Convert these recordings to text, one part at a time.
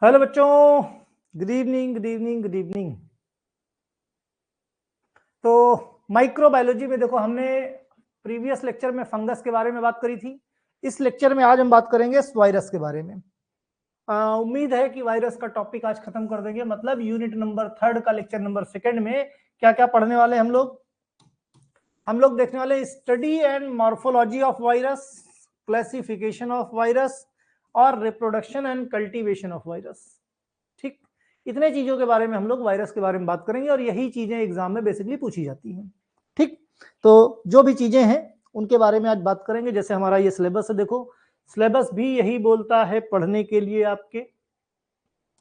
Hello बच्चों, good evening good evening good evening. तो microbiology में देखो, हमने प्रीवियस लेक्चर में फंगस के बारे में बात करी थी। इस लेक्चर में आज हम बात करेंगे वायरस के बारे में। उम्मीद है कि वायरस का टॉपिक आज खत्म कर देंगे, मतलब यूनिट नंबर 3 का लेक्चर नंबर 2 में क्या क्या पढ़ने वाले हम लोग देखने वाले study and morphology of virus, classification of virus और reproduction and cultivation of virus. ठीक, इतने चीजों के बारे में हम लोग वायरस के बारे में बात करेंगे और यही चीजें एग्जाम में बेसिकली पूछी जाती हैं। ठीक, तो जो भी चीजें हैं उनके बारे में आज बात करेंगे। जैसे हमारा ये सिलेबस है, देखो सिलेबस भी यही बोलता है पढ़ने के लिए आपके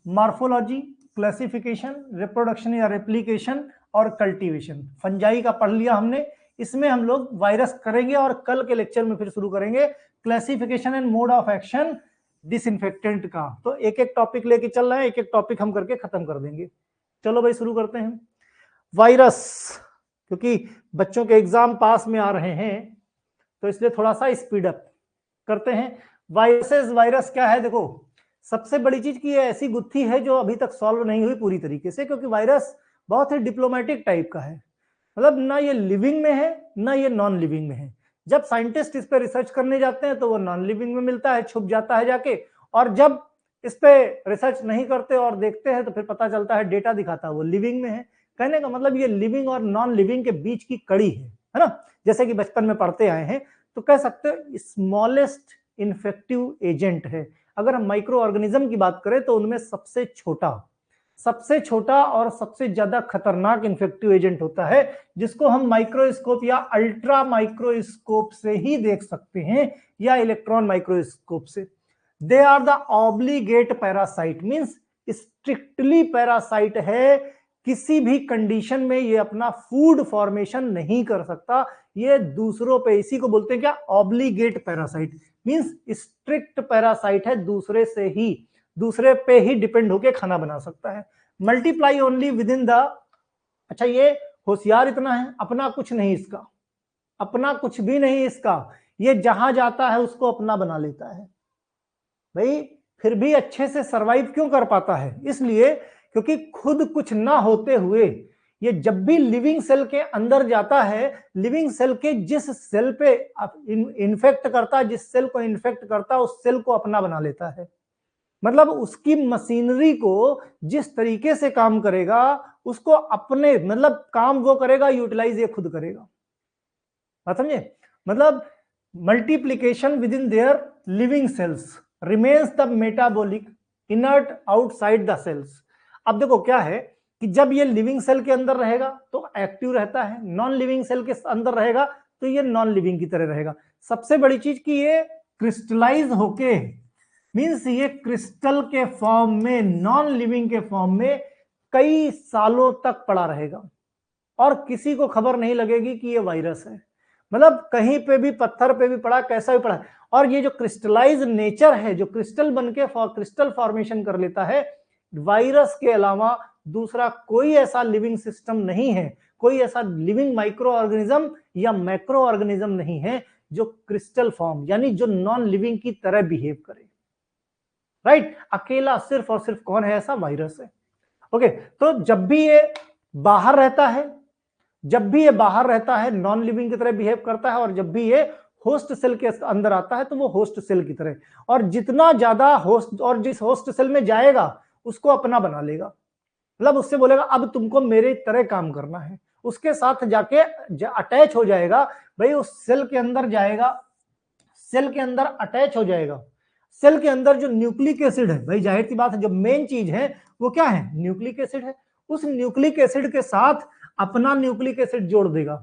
मॉर्फोलॉजी, क्लासिफिकेशन, रिप्रोडक्शन या रेप्लिकेशन और कल्टीवेशन। फंजाई का पढ़ लिया हमने, इसमें हम लोग वायरस करेंगे और कल के लेक्चर में फिर शुरू करेंगे classification and mode of action disinfectant का। तो एक एक टॉपिक लेके चल रहे हैं, एक एक टॉपिक हम करके खत्म कर देंगे। चलो भाई शुरू करते हैं। वायरस, क्योंकि बच्चों के एग्जाम पास में आ रहे हैं तो इसलिए थोड़ा सा स्पीड अप करते हैं। वायरस क्या है? देखो, सबसे बड़ी चीज की ये ऐसी गुत्थी है जो अभी तक सॉल्व नहीं हुई पूरी तरीके से, क्योंकि वायरस बहुत ही डिप्लोमेटिक टाइप का है। मतलब ना ये लिविंग में है ना ये नॉन लिविंग में है। जब साइंटिस्ट इस पे रिसर्च करने जाते हैं तो वो नॉन लिविंग में मिलता है, छुप जाता है जाके, और जब इस पे रिसर्च नहीं करते और देखते हैं तो फिर पता चलता है, डेटा दिखाता है वो लिविंग में है। कहने का मतलब ये लिविंग और नॉन लिविंग के बीच की कड़ी है ना। जैसे कि बचपन में पढ़ते आए हैं तो कह सकते हैं स्मॉलेस्ट इन्फेक्टिव एजेंट है। अगर हम माइक्रो ऑर्गेनिज्म की बात करें तो उनमें सबसे छोटा और सबसे ज्यादा खतरनाक इन्फेक्टिव एजेंट होता है, जिसको हम माइक्रोस्कोप या अल्ट्रा माइक्रोस्कोप से ही देख सकते हैं या इलेक्ट्रॉन माइक्रोस्कोप से। They are the obligate parasite, means strictly parasite है। किसी भी कंडीशन में ये अपना फूड फॉर्मेशन नहीं कर सकता, ये दूसरों पे, इसी को बोलते हैं क्या? Obligate parasite, means strict parasite है, दूसरे पे ही डिपेंड होके खाना बना सकता है। Multiply only with in the, अच्छा ये होशियार इतना है, अपना कुछ नहीं इसका, अपना कुछ भी नहीं इसका, ये जहां जाता है उसको अपना बना लेता है। भाई फिर भी अच्छे से सरवाइव क्यों कर पाता है? इसलिए क्योंकि खुद कुछ ना होते हुए ये जब भी लिविंग सेल के अंदर जाता है, लिविंग सेल के जिस सेल पे इन्फेक्ट करता है, जिस सेल को इन्फेक्ट करता है उस सेल को अपना बना लेता है। मतलब उसकी मशीनरी को जिस तरीके से काम करेगा, उसको अपने, मतलब काम वो करेगा, यूटिलाइज ये खुद करेगा। बात समझे? मतलब multiplication within their living cells remains the metabolic inert outside the cells. अब देखो क्या है कि जब ये लिविंग सेल के अंदर रहेगा तो एक्टिव रहता है, नॉन लिविंग सेल के अंदर रहेगा तो ये नॉन लिविंग की तरह रहेगा। सबसे बड़ी चीज कि ये क्रिस्टलाइज होके, मींस ये क्रिस्टल के फॉर्म में, नॉन लिविंग के फॉर्म में कई सालों तक पड़ा रहेगा और किसी को खबर नहीं लगेगी कि ये वायरस है। मतलब कहीं पे भी, पत्थर पे भी पड़ा, कैसा भी पड़ा। और ये जो क्रिस्टलाइज नेचर है, जो क्रिस्टल बनके क्रिस्टल फॉर्मेशन कर लेता है, वायरस के अलावा दूसरा कोई ऐसा लिविंग सिस्टम नहीं है, कोई ऐसा लिविंग माइक्रो ऑर्गेनिज्म या मैक्रो ऑर्गेनिज्म नहीं है जो क्रिस्टल फॉर्म, यानी जो नॉन लिविंग की तरह बिहेव करे। राइट, अकेला सिर्फ और सिर्फ कौन है ऐसा? वायरस है। ओके, तो जब भी ये बाहर रहता है, नॉन लिविंग की तरह बिहेव करता है, और जब भी ये होस्ट सेल के अंदर आता है तो वो होस्ट सेल की तरह, और जितना ज्यादा होस्ट, और जिस होस्ट सेल में जाएगा उसको अपना बना लेगा। मतलब उससे बोलेगा अब तुमको मेरे तरह काम करना है, उसके साथ जाके अटैच हो जाएगा। भाई उस सेल के अंदर जाएगा, सेल के अंदर अटैच हो जाएगा। सेल के अंदर जो न्यूक्लिक एसिड है, भाई जाहिर सी बात है जो मेन चीज है वो क्या है? न्यूक्लिक एसिड है। उस न्यूक्लिक एसिड के साथ अपना न्यूक्लिक एसिड जोड़ देगा,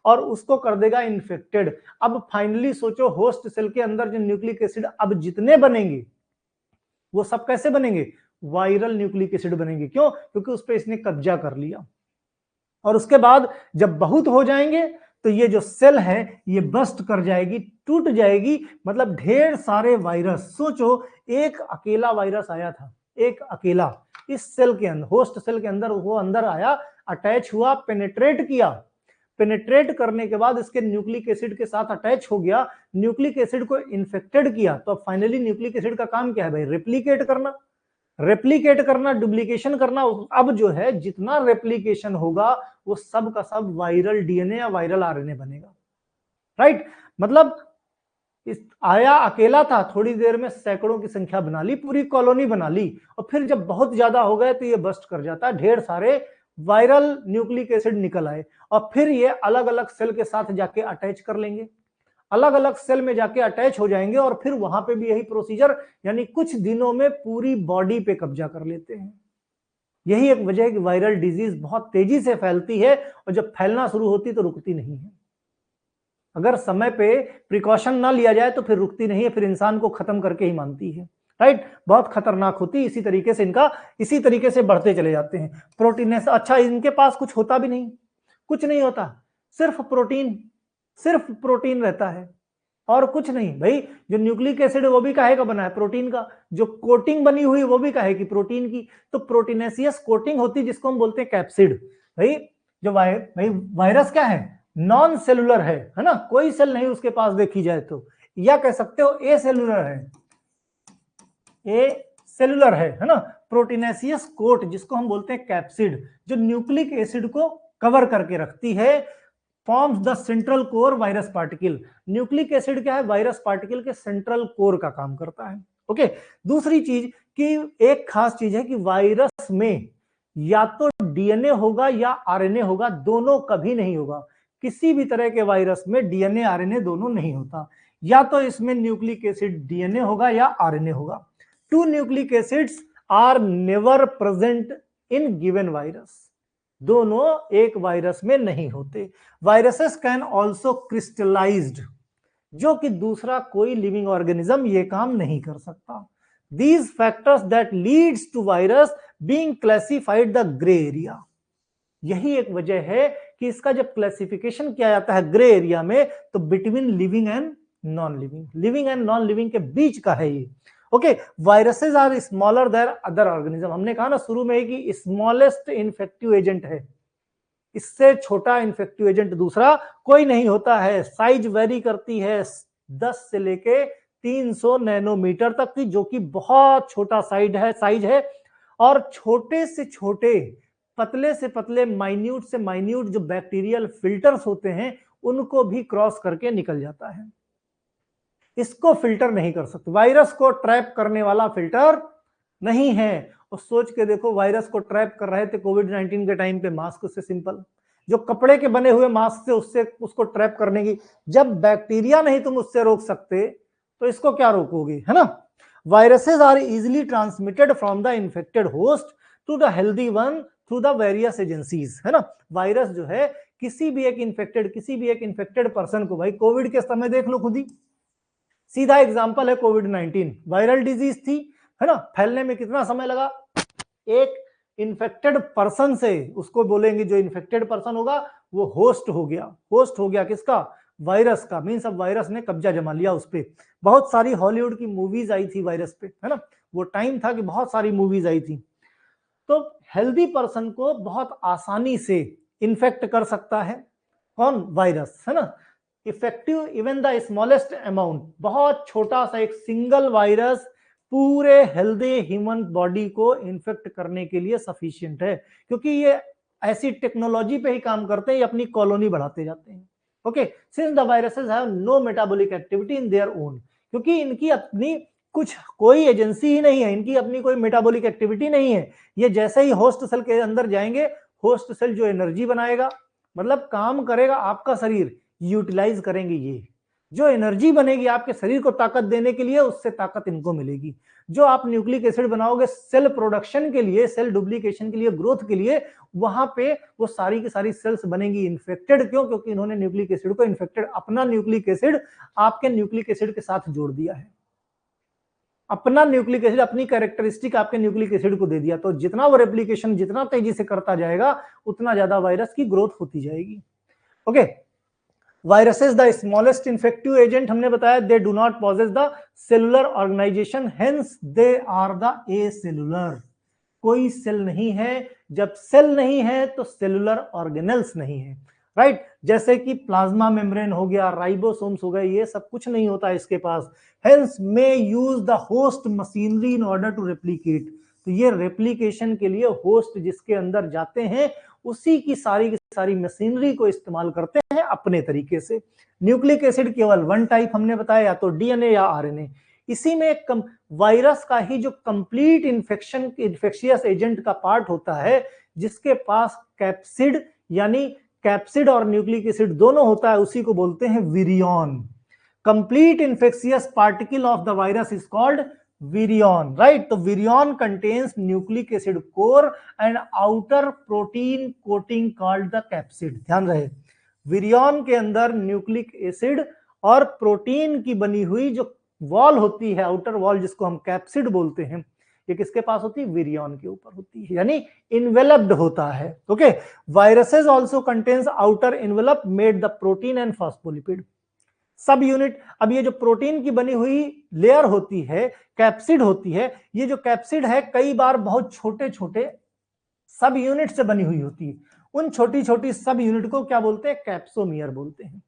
और उसको कर देगा इन्फेक्टेड। अब फाइनली सोचो, होस्ट सेल के अंदर जो न्यूक्लिक एसिड अब जितने बनेंगे वो सब कैसे बनेंगे? वायरल न्यूक्लिक एसिड बनेंगे। क्यों? क्योंकि उस पर इसने कब्जा कर लिया। और उसके बाद जब बहुत हो जाएंगे तो ये जो सेल है ये बस्ट कर जाएगी, टूट जाएगी। मतलब ढेर सारे वायरस, सोचो एक अकेला वायरस आया था, एक अकेला इस सेल के अंदर, होस्ट सेल के अंदर, वो अंदर आया, अटैच हुआ, पेनेट्रेट किया, पेनिट्रेट करने के बाद इसके न्यूक्लिक एसिड के साथ अटैच हो गया, न्यूक्लिक एसिड को इन्फेक्टेड किया, तो अब फाइनली न्यूक्लिक एसिड का काम क्या है भाई? रेप्लिकेट करना, रेप्लिकेट करना, डुप्लीकेशन करना। अब जो है जितना रेप्लिकेशन होगा वो सब का सब वायरल डीएनए या वायरल आरएनए बनेगा, राइट। मतलब इस आया अकेला था, थोड़ी देर में सैकड़ों की संख्या बना ली, पूरी कॉलोनी बना ली, और फिर जब बहुत ज्यादा हो गए तो ये बस्ट कर जाता है, ढेर सारे वायरल न्यूक्लिक एसिड निकल आए, और फिर ये अलग अलग सेल के साथ जाके अटैच कर लेंगे, अलग अलग सेल में जाके अटैच हो जाएंगे, और फिर वहां पे भी यही प्रोसीजर, यानी कुछ दिनों में पूरी बॉडी पे कब्जा कर लेते हैं। यही एक वजह है कि वायरल डिजीज बहुत तेजी से फैलती है, और जब फैलना शुरू होती तो रुकती नहीं है। अगर समय पे प्रिकॉशन ना लिया जाए तो फिर रुकती नहीं है, फिर इंसान को खत्म करके ही मानती है, राइट। बहुत खतरनाक होती है, इसी तरीके से इनका इसी तरीके से बढ़ते चले जाते हैं। प्रोटीनेस, अच्छा इनके पास कुछ होता भी नहीं, कुछ नहीं होता, सिर्फ प्रोटीन रहता है और कुछ नहीं। भाई जो न्यूक्लिक एसिड वो भी काहे का बना है? प्रोटीन का। जो कोटिंग बनी हुई वो भी काहे की? प्रोटीन की। तो प्रोटीनेसियस कोटिंग होती है जिसको हम बोलते हैं कैप्सिड। भाई जो भाई वायरस क्या है? नॉन सेलुलर है ना, कोई सेल नहीं उसके पास देखी जाए तो, या कह सकते हो ए सेलुलर है, ए सेलुलर है ना। प्रोटीनेसियस कोट जिसको हम बोलते हैं कैप्सिड, जो न्यूक्लिक एसिड को कवर करके रखती है, forms the central core virus particle. Nucleic acid क्या है? वायरस पार्टिकल के सेंट्रल कोर का काम करता है। ओके, दूसरी चीज कि एक खास चीज है कि वायरस में या तो डीएनए होगा या आरएनए होगा, दोनों कभी नहीं होगा। किसी भी तरह के वायरस में डीएनए आरएनए दोनों नहीं होता, या तो इसमें न्यूक्लिक एसिड डीएनए होगा या आरएनए होगा। Two nucleic acids are never present in given virus, दोनों एक वायरस में नहीं होते। वायरसेस कैन ऑल्सो क्रिस्टलाइज्ड, जो कि दूसरा कोई लिविंग ऑर्गेनिज्म ये काम नहीं कर सकता। These factors that leads to virus being classified the gray area, यही एक वजह है कि इसका जब क्लासिफिकेशन किया जाता है ग्रे एरिया में, तो between living and non living, living and non living के बीच का है ये। Okay, viruses are smaller than other organism. हमने कहा ना शुरू में कि स्मॉलेस्ट इन्फेक्टिव एजेंट है, इससे छोटा इन्फेक्टिव एजेंट दूसरा कोई नहीं होता है। साइज वेरी करती है 10 से लेके 300 नैनोमीटर तक की, जो कि बहुत छोटा साइज है, और छोटे से छोटे, पतले से पतले, माइन्यूट से माइन्यूट जो बैक्टीरियल फिल्टर्स होते हैं उनको भी क्रॉस करके निकल जाता है। इसको फिल्टर नहीं कर सकते, वायरस को ट्रैप करने वाला फिल्टर नहीं है। और सोच के देखो, वायरस को ट्रैप कर रहे थे कोविड-19 के टाइम पे मास्क से, सिंपल जो कपड़े के बने हुए मास्क से, उससे उसको ट्रैप करने की, जब बैक्टीरिया नहीं तुम उससे रोक सकते तो इसको क्या रोकोगे, है ना। Viruses are easily transmitted from the infected host to the healthy one through the various agencies, है ना। वायरस जो है किसी भी एक इन्फेक्टेड पर्सन को, भाई कोविड के समय देख लो खुद ही, सीधा एग्जांपल है कोविड-19, वायरल डिजीज थी, है ना। फैलने में कितना समय लगा? एक इन्फेक्टेड पर्सन से, उसको बोलेंगे जो इन्फेक्टेड पर्सन होगा वो होस्ट हो गया किसका? वायरस का। मींस अब वायरस ने कब्जा जमा लिया उस पे। बहुत सारी हॉलीवुड की मूवीज आई थी वायरस पे, है ना। वो टाइम था कि बहुत सारी मूवीज आई थी। तो हेल्दी पर्सन को बहुत आसानी से इन्फेक्ट कर सकता है कौन? वायरस, है ना। Effective even the smallest amount, बहुत छोटा सा एक सिंगल वायरस पूरे हेल्दी ह्यूमन बॉडी को इन्फेक्ट करने के लिए सफिशिएंट है, क्योंकि ये ऐसी टेक्नोलॉजी पे ही काम करते हैं, ये अपनी कॉलोनी बढ़ाते जाते हैं। Okay, since the viruses have no metabolic activity in their own, क्योंकि इनकी अपनी कोई एजेंसी ही नहीं है, इनकी अपनी कोई मेटाबॉलिक एक्टिविटी नहीं है। ये जैसे ही होस्ट सेल के अंदर जाएंगे, होस्ट सेल जो एनर्जी बनाएगा, मतलब काम करेगा आपका शरीर, यूटिलाइज करेंगे ये। जो एनर्जी बनेगी आपके शरीर को ताकत देने के लिए, उससे ताकत इनको मिलेगी। जो आप न्यूक्लिक एसिड बनाओगे सेल प्रोडक्शन के लिए, सेल डुप्लीकेशन के लिए, ग्रोथ के लिए, वहां पे वो सारी की सारी सेल्स बनेंगी इन्फेक्टेड। क्यों? क्योंकि इन्होंने न्यूक्लिक एसिड को इन्फेक्टेड, अपना न्यूक्लिक एसिड आपके न्यूक्लिक एसिड के साथ जोड़ दिया है, अपना न्यूक्लिक एसिड, अपनी कैरेक्टरिस्टिक आपके न्यूक्लिक एसिड को दे दिया। तो जितना वो रेप्लिकेशन जितना तेजी से करता जाएगा, उतना ज्यादा वायरस की ग्रोथ होती जाएगी। Okay, viruses the smallest infective agent, हमने बताया, they do not possess the cellular organization, hence they are the acellular. कोई सेल नहीं है, जब सेल नहीं है तो सेलुलर ऑर्गेनेल्स नहीं है, राइट। जैसे कि प्लाज्मा मेम्ब्रेन हो गया, राइबोसोम्स हो गए, ये सब कुछ नहीं होता इसके पास। Hence may use the host machinery in order to replicate. तो ये रेप्लिकेशन के लिए होस्ट जिसके अंदर जाते हैं उसी की सारी मशीनरी को इस्तेमाल करते हैं अपने तरीके से। न्यूक्लिक एसिड केवल वन टाइप हमने बताया, या तो डीएनए या आरएनए। इसी में वायरस का ही जो कंप्लीट इन्फेक्शियस एजेंट का पार्ट होता है, जिसके पास कैप्सिड यानी कैप्सिड और न्यूक्लिक एसिड दोनों होता है, उसी को बोलते हैं virion. Complete infectious particle of the virus is called virion, right. तो virion contains nucleic acid core and outer protein coating called the capsid. ध्यान रहे, विरियन के अंदर न्यूक्लिक एसिड और प्रोटीन की बनी हुई जो वॉल होती है, आउटर वॉल, जिसको हम कैप्सिड बोलते हैं, ये किसके पास होती है? विरियन के ऊपर होती है, यानी इन्वेलप्ड होता है। Okay, viruses also contains outer envelope made the protein and phospholipid सब यूनिट। अब ये जो प्रोटीन की बनी हुई लेयर होती है, कैप्सिड होती है, ये जो कैप्सिड है कई बार बहुत छोटे छोटे सब यूनिट से बनी हुई होती है। उन छोटी छोटी सब यूनिट को क्या बोलते हैं? कैप्सोमियर बोलते हैं।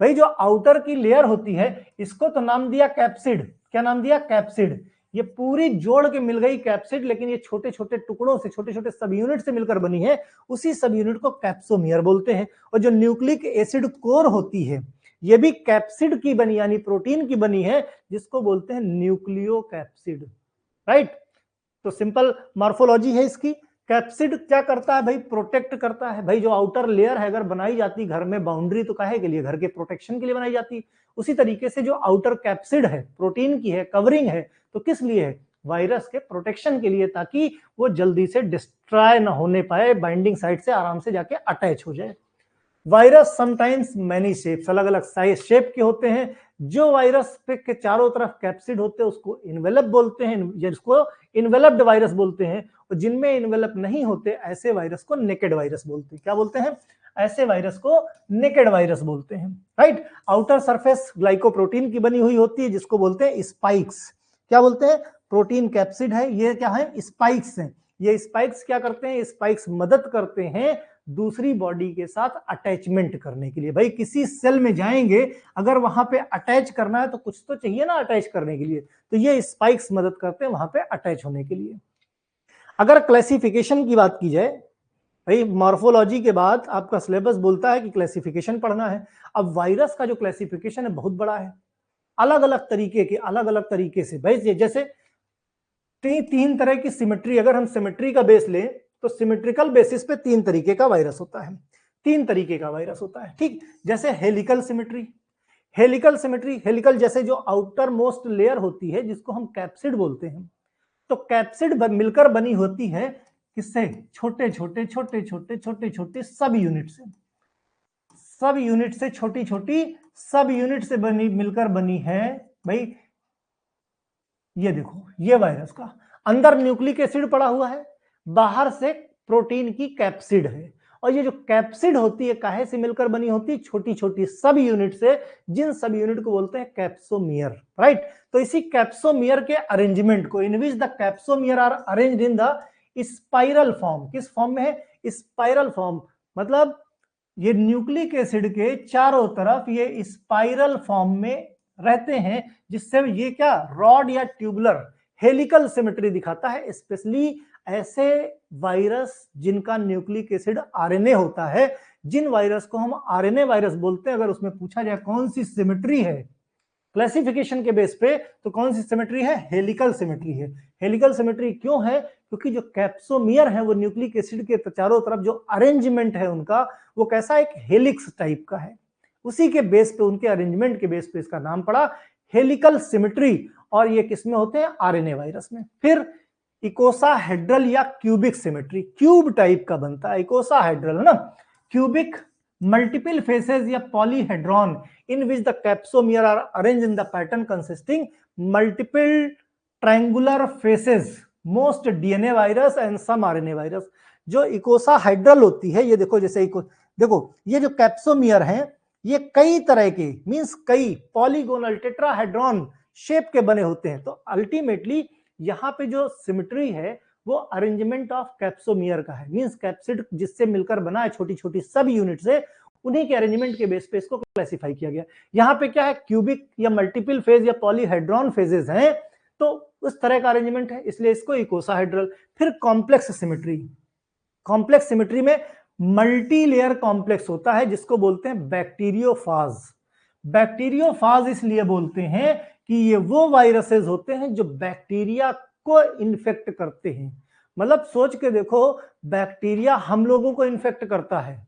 भाई जो आउटर की लेयर होती है इसको तो नाम दिया कैप्सिड। क्या नाम दिया? कैप्सिड। ये पूरी जोड़ के मिल गई कैप्सिड, लेकिन ये छोटे छोटे टुकड़ों से, छोटे छोटे सब यूनिट से मिलकर बनी है, उसी सब यूनिट को कैप्सोमियर बोलते हैं। और जो न्यूक्लिक एसिड कोर होती है ये भी कैप्सिड की बनी, यानी प्रोटीन की बनी है, जिसको बोलते हैं न्यूक्लियो कैप्सिड, राइट। तो सिंपल मॉर्फोलॉजी है इसकी। कैप्सिड क्या करता है भाई? प्रोटेक्ट करता है। भाई जो आउटर लेयर है अगर बनाई जाती घर में, बाउंड्री तो काहे के लिए? घर के प्रोटेक्शन के लिए बनाई जाती। उसी तरीके से जो आउटर कैप्सिड है, प्रोटीन की है, कवरिंग है, तो किस लिए है? वायरस के प्रोटेक्शन के लिए, ताकि वो जल्दी से डिस्ट्रॉय ना होने पाए, बाइंडिंग साइट से आराम से जाके अटैच हो जाए। वायरस समटाइम्स मैनी शेप्स, अलग अलग साइज शेप के होते हैं। जो वायरस पे के चारों तरफ कैप्सिड होते हैं उसको इन्वेलप बोलते हैं, जिसको इन्वेलप्ड वायरस बोलते हैं। और जिनमें इन्वेलप नहीं होते ऐसे वायरस को नेकेड वायरस बोलते हैं। क्या बोलते हैं? ऐसे वायरस को नेकेड वायरस बोलते हैं, राइट। आउटर सरफेस ग्लाइकोप्रोटीन की बनी हुई होती है, जिसको बोलते हैं स्पाइक्स। क्या बोलते हैं? प्रोटीन कैप्सिड है, ये क्या है? स्पाइक्स हैं। ये स्पाइक्स क्या करते हैं? स्पाइक्स मदद करते हैं दूसरी बॉडी के साथ अटैचमेंट करने के लिए। भाई किसी सेल में जाएंगे, अगर वहां पे अटैच करना है तो कुछ तो चाहिए ना अटैच करने के लिए, तो ये स्पाइक्स मदद करते हैं वहां पे अटैच होने के लिए। अगर क्लासिफिकेशन की बात की जाए, भाई मॉर्फोलॉजी के बाद आपका सिलेबस बोलता है कि क्लासिफिकेशन पढ़ना है। अब वायरस का जो क्लासिफिकेशन है बहुत बड़ा है, अलग अलग तरीके के, अलग अलग तरीके से। भाई जैसे तीन तरह की सिमेट्री, अगर हम सिमेट्री का बेस लें तो सिमेट्रिकल बेसिस पे तीन तरीके का वायरस होता है। तीन तरीके का वायरस होता है, ठीक। जैसे हेलिकल सिमेट्री, हेलिकल जैसे जो आउटर मोस्ट लेयर होती है जिसको हम कैप्सिड बोलते हैं, तो कैप्सिड मिलकर बनी होती है किससे? छोटे छोटे छोटे छोटे छोटे छोटे सब यूनिट से। सब यूनिट से, छोटी छोटी सब यूनिट से बनी, मिलकर बनी है। भाई ये देखो, ये वायरस का अंदर न्यूक्लिक एसिड पड़ा हुआ है, बाहर से प्रोटीन की कैप्सिड है। और ये जो कैप्सिड होती है काहे से मिलकर बनी होती है? छोटी छोटी सब यूनिट से, जिन सब यूनिट को बोलते हैं कैप्सोमियर, राइट। तो इसी कैप्सोमियर के अरेंजमेंट को, in which the capsomere are arranged in the spiral form. किस फॉर्म में है? Spiral form. मतलब ये न्यूक्लिक एसिड के चारों तरफ ये स्पाइरल फॉर्म में रहते हैं, जिससे ये क्या, रॉड या ट्यूबुलर हेलिकल सिमेट्री दिखाता है। स्पेशली ऐसे वायरस जिनका न्यूक्लिक एसिड आरएनए होता है, जिन वायरस को हम आरएनए वायरस बोलते हैं, अगर उसमें पूछा जाए कौन सी सिमेट्री है क्लासिफिकेशन के बेस पे, तो कौन सी सिमेट्री है? हेलिकल सिमेट्री है। हेलिकल सिमेट्री क्यों है? क्योंकि जो कैप्सोमियर है वो न्यूक्लिक एसिड के चारों तरफ जो अरेंजमेंट है उनका, वो कैसा, एक हेलिक्स टाइप का है। उसी के बेस पे, उनके अरेंजमेंट के बेस पे इसका नाम पड़ा हेलिकल सिमेट्री। और ये किसमें होते हैं? आरएनए वायरस में। फिर इकोसाहेड्रल या क्यूबिक सिमेट्री, क्यूब टाइप का बनता है इकोसाहेड्रल, है ना। क्यूबिक, मल्टीपल फेसेस या polyhedron in which the capsomere are arranged in the pattern consisting multiple triangular faces, most DNA virus and some RNA virus। जो इकोसाहाइड्रल होती है, ये देखो, जैसे देखो ये जो कैप्सोमियर हैं ये कई तरह के, मींस कई पॉलीगोनल टेट्राहेड्रॉन शेप के बने होते हैं। तो अल्टीमेटली यहाँ पे जो सिमेट्री है वो अरेंजमेंट ऑफ कैप्सोमियर का है, मींस कैप्सिड जिससे मिलकर बना है छोटी छोटी सब यूनिट से, उन्हीं के अरेंजमेंट के बेस पे इसको क्लासिफाई किया गया। यहाँ पे क्या है, क्यूबिक या मल्टीपल फेज या पॉलीहेड्रॉन फेजेस हैं, तो उस तरह का अरेंजमेंट है, इसलिए इसको इकोसाहेड्रल। फिर कॉम्प्लेक्स सिमेट्री, कॉम्प्लेक्स सिमेट्री में मल्टी लेयर कॉम्प्लेक्स होता है जिसको बोलते हैं बैक्टीरियोफाज। बैक्टीरियोफाज इसलिए बोलते हैं कि ये वो वायरसेस होते हैं जो बैक्टीरिया को इन्फेक्ट करते हैं। मतलब सोच के देखो, बैक्टीरिया हम लोगों को इन्फेक्ट करता है,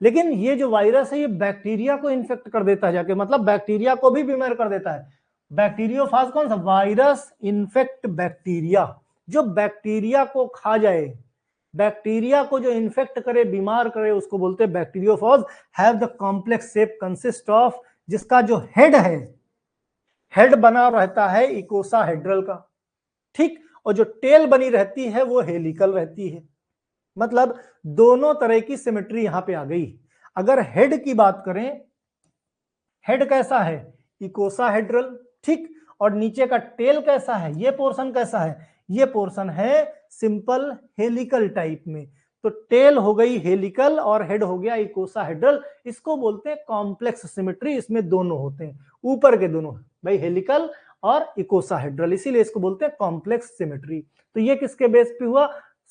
लेकिन ये जो वायरस है ये बैक्टीरिया को इन्फेक्ट कर देता है जाके, मतलब बैक्टीरिया को भी बीमार कर देता है। बैक्टीरियोफाज कौन सा, वायरस इन्फेक्ट बैक्टीरिया, जो बैक्टीरिया को खा जाए, बैक्टीरिया को जो इन्फेक्ट करे, बीमार करे, उसको बोलते हैं bacteriophage. Have the complex shape consist of, जिसका जो हेड है, हेड बना रहता है इकोसाहेड्रल का, ठीक, और जो टेल बनी रहती है वो हेलिकल रहती है। मतलब दोनों तरह की सिमेट्री यहां पे आ गई। अगर हेड की बात करें, हेड कैसा है, इकोसाहेड्रल, ठीक, और नीचे का टेल कैसा है, ये पोर्शन कैसा है, ये पोर्शन है सिंपल हेलिकल टाइप में। तो टेल हो गई हेलिकल और हेड हो गया इकोसाहेड्रल। इसको बोलते हैं कॉम्प्लेक्स सिमेट्री, इसमें दोनों होते हैं, ऊपर के दोनों भाई, हेलिकल और इकोसाहेड्रल, इसीलिए इसको बोलते हैं कॉम्प्लेक्स सिमेट्री। तो ये किसके बेस पे हुआ,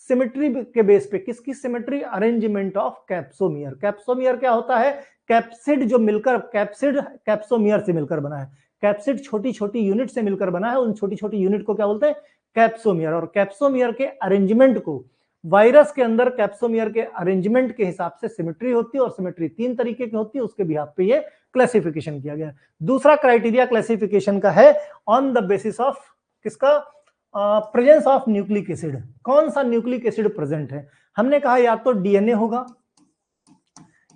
सिमेट्री के बेस पे। किसकी symmetry, arrangement of capsomere. Capsomere क्या होता है, कैप्सिड जो मिलकर, कैप्सिड कैप्सोमियर से मिलकर बना है, कैप्सिड छोटी छोटी यूनिट से मिलकर बना है, उन छोटी छोटी यूनिट को क्या बोलते हैं, कैप्सोमियर। और कैप्सोमियर के अरेंजमेंट को, वायरस के अंदर कैप्सोमियर के अरेंजमेंट के हिसाब से सिमेट्री होती है, और सिमेट्री 3 तरीके की होती है, उसके बिहाफ पे ये क्लासिफिकेशन किया गया। दूसरा क्राइटेरिया क्लासिफिकेशन का है ऑन द बेसिस ऑफ किसका, प्रेजेंस ऑफ न्यूक्लिक एसिड। कौन सा न्यूक्लिक एसिड प्रेजेंट है, हमने कहा या तो डीएनए होगा,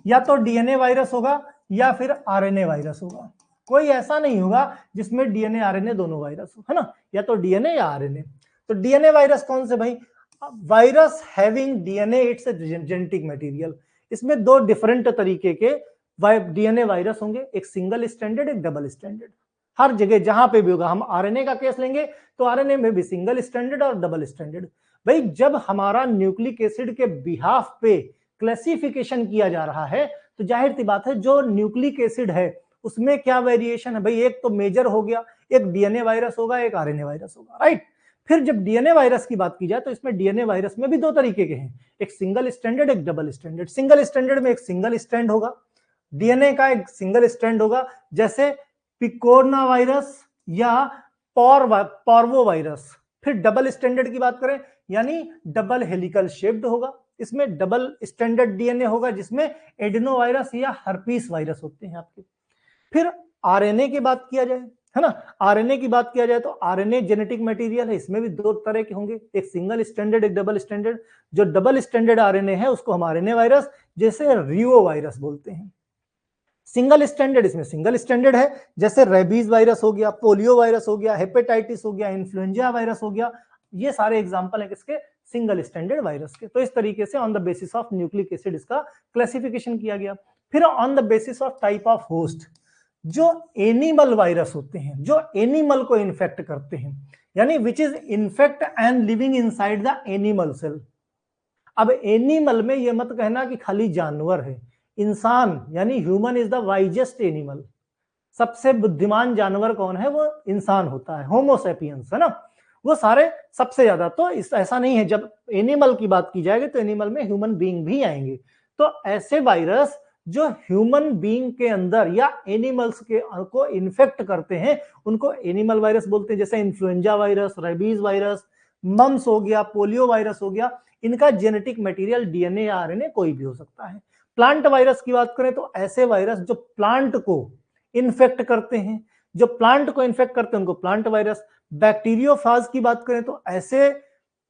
या तो डीएनए वायरस होगा, या फिर आरएनए वायरस होगा। कोई ऐसा नहीं होगा जिसमें डीएनए आरएनए दोनों वायरस हो, है ना, या तो डीएनए या आरएनए। तो डीएनए वायरस कौन से भाई, virus having DNA it's genetic material. इसमें दो डिफरेंट तरीके के डीएनए वायरस होंगे, एक सिंगल स्टैंडर्ड, एक डबल स्टैंडर्ड। हर जगह जहां पे भी होगा, हम आरएनए का केस लेंगे तो आरएनए में भी सिंगल स्टैंडर्ड और डबल स्टैंडर्ड। भाई जब हमारा न्यूक्लिक एसिड के बिहाफ पे क्लासिफिकेशन किया जा रहा है, तो जाहिर सी बात है जो न्यूक्लिक एसिड है उसमें क्या वेरिएशन है भाई, एक तो मेजर हो गया, एक डीएनए वायरस होगा, एक आरएनए वायरस होगा, राइट। फिर जब डीएनए वायरस की बात की जाए तो इसमें डीएनए वायरस में भी दो तरीके के हैं, एक सिंगल स्टैंडर्ड, एक डबल स्टैंडर्ड। सिंगल स्टैंडर्ड में एक सिंगल स्ट्रैंड होगा, डीएनए का एक सिंगल स्ट्रैंड होगा, जैसे पिकोरना वायरस या पार्वो वायरस। फिर डबल स्टैंडर्ड की बात करें, यानी डबल हेलिकल शेप्ड होगा, इसमें डबल स्टैंडर्ड डीएनए होगा, जिसमें एडेनो वायरस या हर्पीस वायरस होते हैं आपके। फिर आरएनए की बात किया जाए, है ना, आरएनए की बात किया जाए तो आरएनए जेनेटिक मटेरियल है, इसमें भी दो तरह के होंगे, एक सिंगल स्टैंडर्ड, एक डबल स्टैंडर्ड। जो डबल स्टैंडर्ड आरएनए है उसको हम आरएनए वायरस, जैसे रियो वायरस बोलते हैं। सिंगल स्टैंडर्ड, इसमें सिंगल स्टैंडर्ड है, जैसे रेबीज वायरस हो गया, पोलियो वायरस हो गया, हेपेटाइटिस हो गया, इन्फ्लुएंजा वायरस हो गया। ये सारे एग्जांपल है किसके, सिंगल स्टैंडर्ड वायरस के। तो इस तरीके से on the basis of nucleic acid इसका क्लासिफिकेशन किया गया। फिर on the basis of type of host, जो एनिमल वायरस होते हैं, जो एनिमल को इन्फेक्ट करते हैं, यानी which is infect and living inside the animal cell. अब एनिमल में ये मत कहना कि खाली जानवर है, इंसान यानी human is the wisest animal. सबसे बुद्धिमान जानवर कौन है, वो इंसान होता है, होमोसेपियंस, है ना, वो सारे सबसे ज्यादा। तो ऐसा नहीं है, जब एनिमल की बात की जाएगी तो एनिमल में ह्यूमन बीइंग भी आएंगे। तो ऐसे वायरस जो ह्यूमन बीइंग के अंदर या एनिमल्स के को इन्फेक्ट करते हैं, उनको एनिमल वायरस बोलते हैं, जैसे influenza virus, rabies virus, mumps हो गया, पोलियो वायरस हो गया। इनका जेनेटिक मटेरियल डीएनए या आरएनए कोई भी हो सकता है। प्लांट वायरस की बात करें तो ऐसे वायरस जो प्लांट को इन्फेक्ट करते हैं, जो प्लांट को इन्फेक्ट करते हैं उनको प्लांट वायरस। बैक्टीरियोफाज की बात करें तो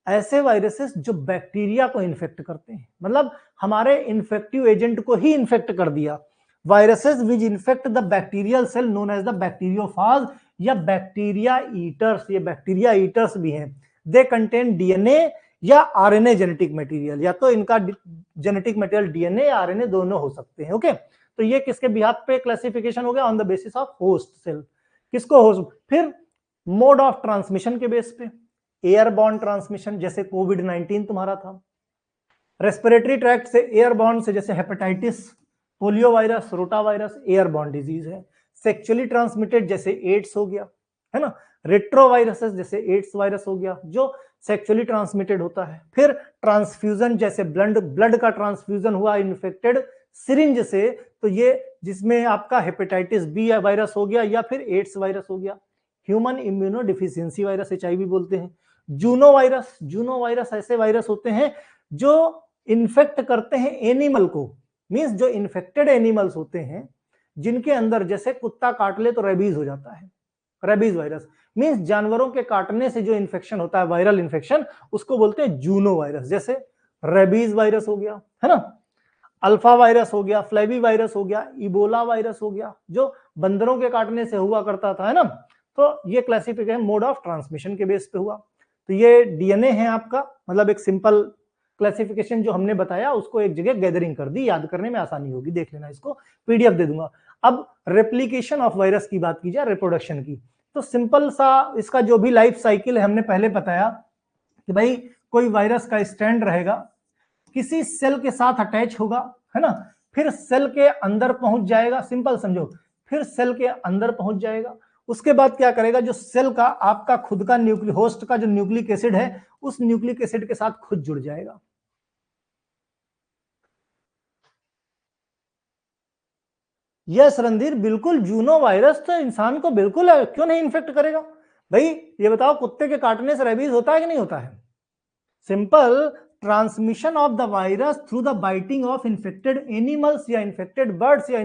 ऐसे वायरसेस जो बैक्टीरिया को इन्फेक्ट करते हैं, मतलब हमारे इन्फेक्टिव एजेंट को ही इन्फेक्ट कर दिया। Viruses which infect the bacterial cell known as the bacteriophage या बैक्टीरिया ईटर्स। ये बैक्टीरिया ईटर्स भी हैं। दे कंटेन डीएनए या आरएनए जेनेटिक मटेरियल, या तो इनका जेनेटिक मटेरियल डीएनए या आरएनए दोनों हो सकते हैं। ओके, तो ये किसके बिहाफ पे क्लासिफिकेशन हो गया, on the basis of host cell. किसको होस्ट, फिर मोड ऑफ ट्रांसमिशन के बेस पे, एयरबॉर्न ट्रांसमिशन, जैसे कोविड-19 तुम्हारा था। रेस्पिरेटरी ट्रैक्ट से, एयरबॉर्न से, जैसे hepatitis, polio virus, rota virus airborne disease है। सेक्सुअली ट्रांसमिटेड जैसे एड्स हो गया, है ना। रेट्रोवायरसेस जैसे एड्स वायरस हो गया जो सेक्सुअली ट्रांसमिटेड होता है। फिर ट्रांसफ्यूजन जैसे ब्लड का ट्रांसफ्यूजन हुआ इन्फेक्टेड सिरिंज से, तो ये जिसमें आपका हेपेटाइटिस बी वायरस हो गया या फिर एड्स वायरस हो गया। Human immuno deficiency virus HIV बोलते हैं। जूनो वायरस ऐसे वायरस होते हैं जो इन्फेक्ट करते हैं एनिमल को, मींस जो इन्फेक्टेड एनिमल्स होते हैं जिनके अंदर जैसे कुत्ता काट ले तो रेबीज हो जाता है, रेबीज वायरस मींस जानवरों के काटने से जो इन्फेक्शन होता है वायरल इन्फेक्शन, उसको बोलते हैं जूनो वायरस। जैसे रेबीज वायरस हो गया, है ना, अल्फा वायरस हो गया, फ्लेवी वायरस हो गया, इबोला वायरस हो गया जो बंदरों के काटने से हुआ करता था, है ना। तो ये क्लासिफिकेशन मोड ऑफ ट्रांसमिशन के बेस पे हुआ। तो ये डीएनए है आपका, मतलब एक सिंपल क्लासिफिकेशन जो हमने बताया उसको एक जगह गैदरिंग कर दी, याद करने में आसानी होगी, देख लेना, इसको पीडीएफ दे दूंगा। अब रेप्लिकेशन ऑफ वायरस की बात की जाए, रिप्रोडक्शन की, तो सिंपल सा इसका जो भी लाइफ साइकिल है हमने पहले बताया कि भाई कोई वायरस का स्ट्रैंड रहेगा, किसी सेल के साथ अटैच होगा, है ना, फिर सेल के अंदर पहुंच जाएगा, सिंपल समझो, फिर सेल के अंदर पहुंच जाएगा, उसके बाद क्या करेगा, जो सेल का आपका खुद का होस्ट का जो न्यूक्लिक एसिड है उस न्यूक्लिक एसिड के साथ खुद जुड़ जाएगा। यस रणधीर, बिल्कुल, जूनो वायरस तो इंसान को बिल्कुल क्यों नहीं इन्फेक्ट करेगा भाई, ये बताओ, कुत्ते के काटने से रेबीज होता है कि नहीं होता है? Simple, transmission of the virus through the biting of infected animals या इन्फेक्टेड बर्ड्स या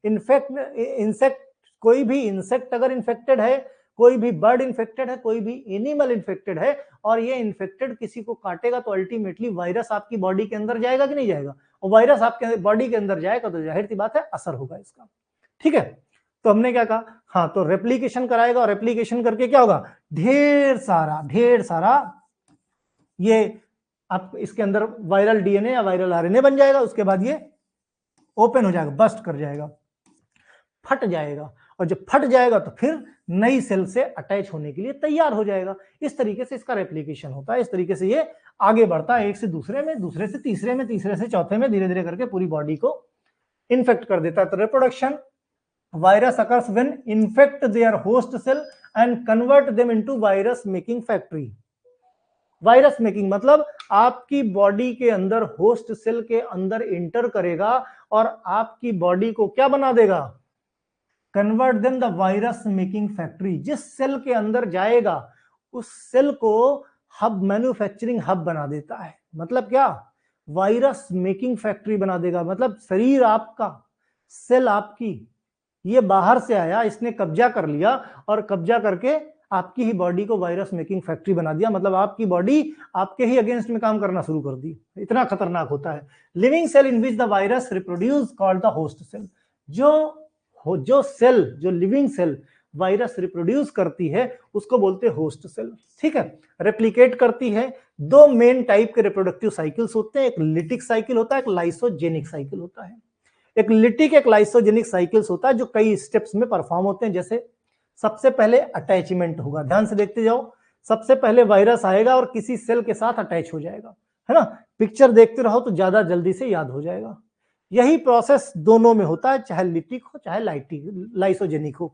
इंसेक्ट, कोई भी इंसेक्ट अगर इन्फेक्टेड है, कोई भी बर्ड इन्फेक्टेड है, कोई भी एनिमल इन्फेक्टेड है और ये इन्फेक्टेड किसी को काटेगा तो अल्टीमेटली वायरस आपकी बॉडी के अंदर जाएगा कि नहीं जाएगा, और वायरस आपके बॉडी के अंदर जाएगा तो जाहिर सी बात है असर होगा इसका। ठीक है, तो हमने क्या कहा, हाँ, तो रेप्लिकेशन कराएगा और रेप्लिकेशन करके क्या होगा, ढेर सारा ये आप इसके अंदर वायरल डीएनए या वायरल आरएनए बन जाएगा, उसके बाद ये ओपन हो जाएगा, बस्ट कर जाएगा, फट जाएगा, और जब फट जाएगा तो फिर नई सेल से अटैच होने के लिए तैयार हो जाएगा। इस तरीके से इसका रेप्लिकेशन होता है, इस तरीके से ये आगे बढ़ता है, एक से दूसरे में, दूसरे से तीसरे में, तीसरे से चौथे में, धीरे धीरे करके पूरी बॉडी को इन्फेक्ट कर देता है। तो reproduction, virus occurs when infect their host cell and convert them into virus making factory. Virus making मतलब आपकी बॉडी के अंदर होस्ट सेल के अंदर इंटर करेगा और आपकी बॉडी को क्या बना देगा, convert them the virus making factory. जिस सेल के अंदर जाएगा उस सेल को हब, मैन्युफैक्चरिंग हब बना देता है। मतलब क्या, वायरस मेकिंग फैक्ट्री बना देगा। मतलब शरीर आपका, सेल आपकी, ये बाहर से आया, इसने कब्जा कर लिया और कब्जा करके आपकी ही बॉडी को वायरस मेकिंग फैक्ट्री बना दिया। मतलब आपकी बॉडी आपके ही अगेंस्ट में काम करना शुरू कर दी। इतना खतरनाक होता है। Living cell in which the virus reproduce called the host cell. जो सेल, जो लिविंग सेल वायरस रिप्रोड्यूस करती है उसको बोलते हैं होस्ट सेल। ठीक है, रेप्लिकेट करती है। दो मेन टाइप के रिप्रोडक्टिव साइकिल्स होते हैं, एक लिटिक साइकिल होता है, एक लाइसोजेनिक साइकिल होता है। एक लिटिक, एक लाइसोजेनिक साइकिल्स होता है जो कई स्टेप्स में परफॉर्म होते हैं। जैसे सबसे पहले अटैचमेंट होगा, ध्यान से देखते जाओ, सबसे पहले वायरस आएगा और किसी सेल के साथ अटैच हो जाएगा, है ना। पिक्चर देखते रहो तो ज्यादा जल्दी से याद हो जाएगा। यही प्रोसेस दोनों में होता है, चाहे लिटिक हो चाहे लाइसोजेनिक हो।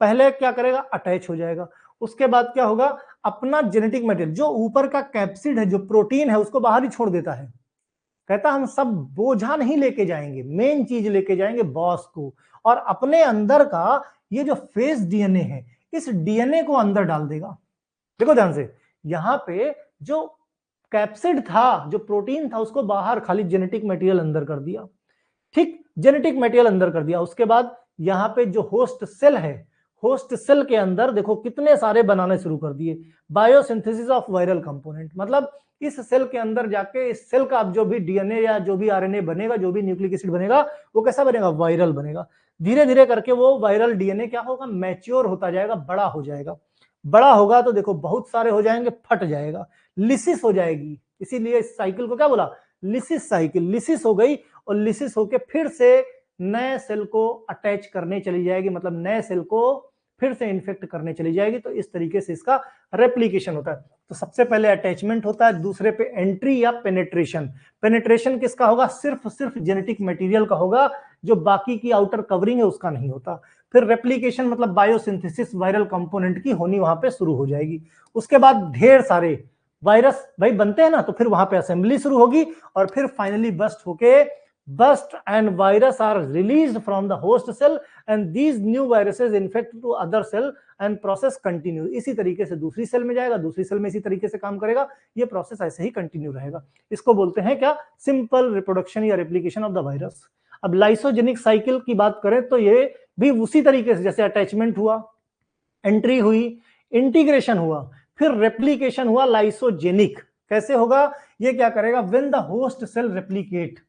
पहले क्या करेगा, अटैच हो जाएगा। उसके बाद क्या होगा, अपना जेनेटिक मटेरियल, जो ऊपर का कैप्सिड है, जो प्रोटीन है, उसको बाहर ही छोड़ देता है। कहता हम सब बोझा नहीं लेके जाएंगे, मेन चीज लेके जाएंगे, बॉस को, और अपने अंदर का ये जो फेस डीएनए है, इस डीएनए को अंदर डाल देगा। देखो ध्यान से, यहां पे जो कैप्सिड था, जो प्रोटीन था, उसको बाहर, खाली जेनेटिक मटेरियल अंदर कर दिया। ठीक, जेनेटिक मटेरियल अंदर कर दिया। उसके बाद यहाँ पे जो होस्ट सेल है, होस्ट सेल के अंदर देखो कितने सारे बनाने शुरू कर दिए, बायोसिंथेसिस ऑफ वायरल कंपोनेंट। मतलब इस सेल के अंदर जाके इस सेल का अब जो भी डीएनए या जो भी आरएनए बनेगा, जो भी न्यूक्लिक एसिड बनेगा, वो कैसा बनेगा, वायरल बनेगा। धीरे धीरे करके वो वायरल डीएनए क्या होगा, मैच्योर होता जाएगा, बड़ा हो जाएगा। बड़ा होगा तो देखो बहुत सारे हो जाएंगे, फट जाएगा, लिसिस हो जाएगी। इसीलिए इस साइकिल को क्या बोला, लिसिस साइकिल। लिसिस हो गई और लिसिस होके फिर से नए सेल को अटैच करने चली जाएगी। मतलब नए सेल को फिर से इन्फेक्ट करने चली जाएगी। तो इस तरीके से इसका रेप्लिकेशन होता है। तो सबसे पहले अटैचमेंट होता है, दूसरे पे एंट्री या पेनेट्रेशन। पेनेट्रेशन किसका होगा? सिर्फ जेनेटिक मटेरियल का होगा, जो बाकी की आउटर कवरिंग है उसका नहीं होता। फिर रेप्लिकेशन मतलब बायोसिंथेसिस, वायरल कंपोनेंट की होनी वहां पे शुरू हो जाएगी। उसके बाद ढेर सारे वायरस भाई बनते हैं ना, तो फिर वहां पे असेंबली शुरू होगी और फिर finally bust and virus are released from the host cell and these new viruses infect to other cell and process continue. इसी तरीके से दूसरी सेल में जाएगा, दूसरी सेल में इसी तरीके से काम करेगा, ये प्रोसेस ऐसे ही कंटिन्यू रहेगा। इसको बोलते हैं क्या? सिंपल रिप्रोडक्शन या रेप्लिकेशन ऑफ द वायरस। अब लाइसोजेनिक साइकिल की बात करें तो ये भी उसी तरीके से, जैसे अटैचमेंट हुआ, एंट्री हुई, इंटीग्रेशन हुआ, फिर रेप्लिकेशन हुआ लाइसोजेनिक। कैसे होगा? ये क्या करेगा? When the host cell replicate,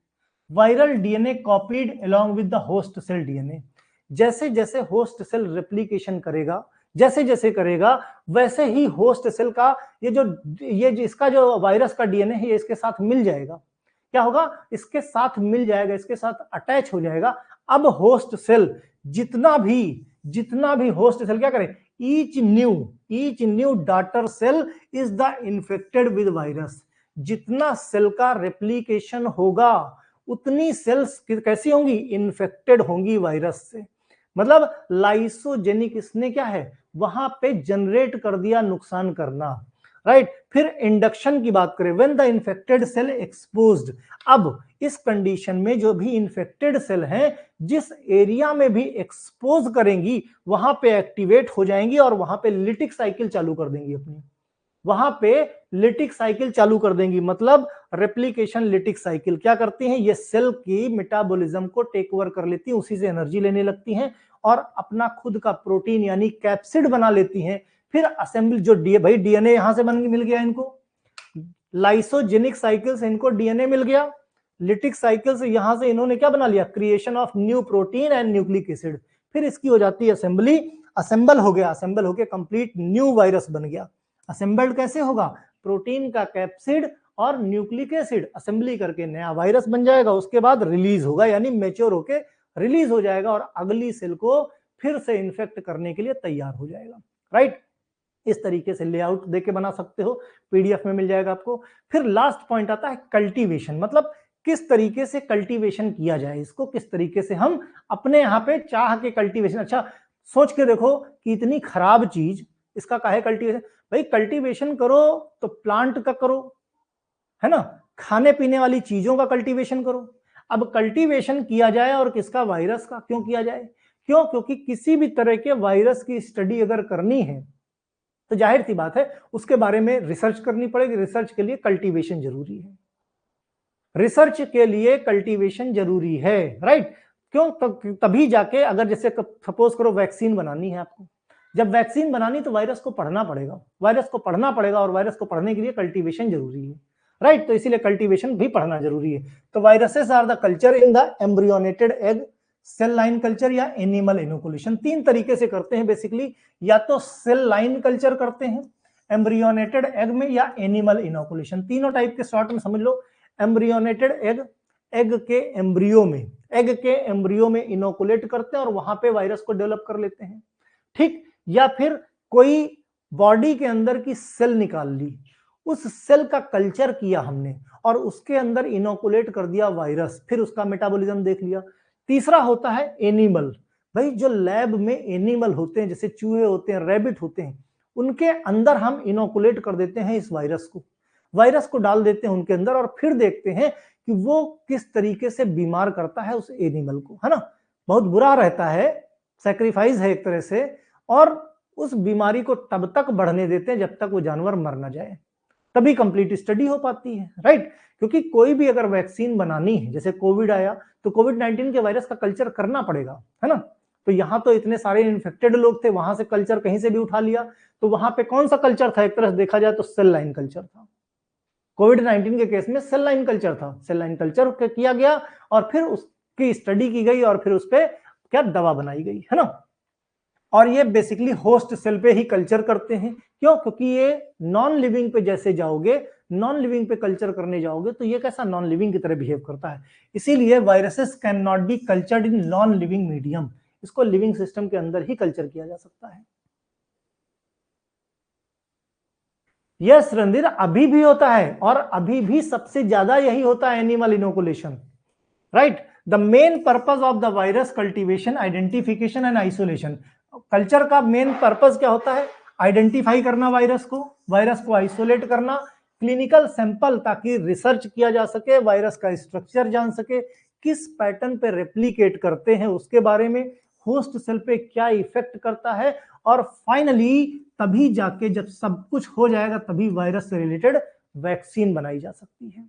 viral DNA copied along with the host cell DNA. जैसे जैसे होस्ट सेल रेप्लिकेशन करेगा, जैसे जैसे करेगा, वैसे ही होस्ट सेल का ये इसका जो वायरस का डीएनए है, ये इसके साथ मिल जाएगा। क्या होगा? इसके साथ मिल जाएगा, इसके साथ अटैच हो जाएगा। अब होस्ट सेल जितना भी होस्ट सेल क्या करे? Each new daughter cell is the infected with virus. जितना सेल का रेप्लिकेशन होगा उतनी सेल्स कैसी होंगी? इन्फेक्टेड होंगी वायरस से। मतलब लाइसोजेनिक इसने क्या है? वहां पे जनरेट कर दिया नुकसान करना, राइट। फिर इंडक्शन की बात करें, when the infected cell exposed. अब इस कंडीशन में जो भी इन्फेक्टेड सेल हैं, जिस एरिया में भी एक्सपोज करेंगी वहां पे एक्टिवेट हो जाएंगी और वहां पे लिटिक साइकिल चालू कर देंगी अपनी। वहां पे लिटिक साइकिल चालू कर देंगी, मतलब रेप्लिकेशन लिटिक साइकिल क्या करती हैं? ये सेल की मेटाबॉलिज्म को टेक ओवर कर लेती हैं, उसी से एनर्जी लेने लगती हैं और अपना खुद का प्रोटीन यानी कैप्सिड बना लेती हैं। फिर असेंबली जो भाई डीएनए यहां से मिल गया इनको, लाइसोजेनिक साइकिल से इनको डीएनए मिल गया, लिटिक साइकिल से यहां से इन्होंने क्या बना लिया? Creation of new protein and nucleic acid. फिर इसकी हो जाती है असेंबली, असेंबल होके कंप्लीट न्यू वायरस बन गया। असेंबल्ड कैसे होगा? प्रोटीन का कैप्सिड और न्यूक्लिक एसिड असेंबली करके नया वायरस बन जाएगा। उसके बाद रिलीज होगा, यानी मैच्योर होके रिलीज हो जाएगा और अगली सेल को फिर से इन्फेक्ट करने के लिए तैयार हो जाएगा, राइट। इस तरीके से लेआउट देके बना सकते हो, पीडीएफ में मिल जाएगा आपको। फिर लास्ट पॉइंट आता है कल्टीवेशन, मतलब किस तरीके से कल्टीवेशन किया जाए, इसको किस तरीके से हम अपने यहाँ पे चाह के कल्टीवेशन। अच्छा सोच के देखो कि इतनी खराब चीज, इसका काहे कल्टीवेशन? भाई कल्टीवेशन करो तो प्लांट का करो, है ना, खाने पीने वाली चीजों का कल्टीवेशन करो। अब कल्टीवेशन किया जाए और किसका? वायरस का। क्यों किया जाए? क्यों? क्योंकि किसी भी तरह के वायरस की स्टडी अगर करनी है तो जाहिर सी बात है उसके बारे में रिसर्च करनी पड़ेगी। रिसर्च के लिए कल्टीवेशन जरूरी है, रिसर्च के लिए कल्टीवेशन जरूरी है, राइट। क्यों? तभी जाके, अगर जैसे सपोज करो वैक्सीन बनानी है आपको, जब वैक्सीन बनानी तो वायरस को पढ़ना पड़ेगा, और वायरस को पढ़ने के लिए कल्टीवेशन जरूरी है, राइट। तो इसीलिए कल्टीवेशन भी पढ़ना जरूरी है। तो viruses are the culture in the embryonated egg, cell line culture या एनिमल इनोकुलेशन। तीन तरीके से करते हैं बेसिकली, या तो सेल लाइन कल्चर करते हैं एम्ब्रियोनेटेड एग में, या एनिमल इनोकुलेशन। तीनों टाइप के शॉर्ट में समझ लो। एम्ब्रियोनेटेड एग, एग के एम्ब्रियो में इनोकुलेट करते हैं और वहां पे वायरस को डेवलप कर लेते हैं, ठीक। या फिर कोई बॉडी के अंदर की सेल निकाल ली, उस सेल का कल्चर किया हमने और उसके अंदर इनोकुलेट कर दिया वायरस, फिर उसका मेटाबॉलिज्म देख लिया। तीसरा होता है एनिमल। भाई जो लैब में एनिमल होते हैं, जैसे चूहे होते हैं, रैबिट होते हैं, उनके अंदर हम इनोकुलेट कर देते हैं इस वायरस को डाल देते हैं उनके अंदर और फिर देखते हैं कि वो किस तरीके से बीमार करता है उस एनिमल को, है ना। बहुत बुरा रहता है, सैक्रिफाइस है एक तरह से, और उस बीमारी को तब तक बढ़ने देते हैं जब तक वो जानवर मर ना जाए, तभी कंप्लीट स्टडी हो पाती है, राइट। क्योंकि कोई भी अगर वैक्सीन बनानी है, जैसे कोविड आया तो कोविड-19 के वायरस का कल्चर करना पड़ेगा, है ना। तो यहाँ तो इतने सारे इन्फेक्टेड लोग थे, वहां से कल्चर कहीं से भी उठा लिया, तो वहां पे कौन सा कल्चर था? एक तरह से देखा जाए तो सेल लाइन कल्चर था। कोविड-19 के केस में सेल लाइन कल्चर था, सेल लाइन कल्चर किया गया और फिर उसकी स्टडी की गई और फिर उस पर क्या दवा बनाई गई, है ना। और ये बेसिकली होस्ट सेल पे ही कल्चर करते हैं। क्यों? क्योंकि ये नॉन लिविंग पे जैसे जाओगे, नॉन लिविंग पे कल्चर करने जाओगे तो ये कैसा नॉन लिविंग की तरह बिहेव करता है। इसीलिए viruses can not be cultured in non living medium. इसको लिविंग सिस्टम के अंदर ही कल्चर किया जा सकता है। यस रणधीर, अभी भी होता है और अभी भी सबसे ज्यादा यही होता है animal inoculation, right. The main purpose of the virus cultivation, identification and isolation. Culture का मेन पर्पस क्या होता है? आइडेंटिफाई करना वायरस को आइसोलेट करना, क्लिनिकल सैंपल ताकि रिसर्च किया जा सके, वायरस का स्ट्रक्चर जान सके, किस पैटर्न पे रेप्लिकेट करते हैं उसके बारे में, होस्ट सेल पे क्या इफेक्ट करता है, और फाइनली तभी जाके जब सब कुछ हो जाएगा तभी वायरस से रिलेटेड वैक्सीन बनाई जा सकती है।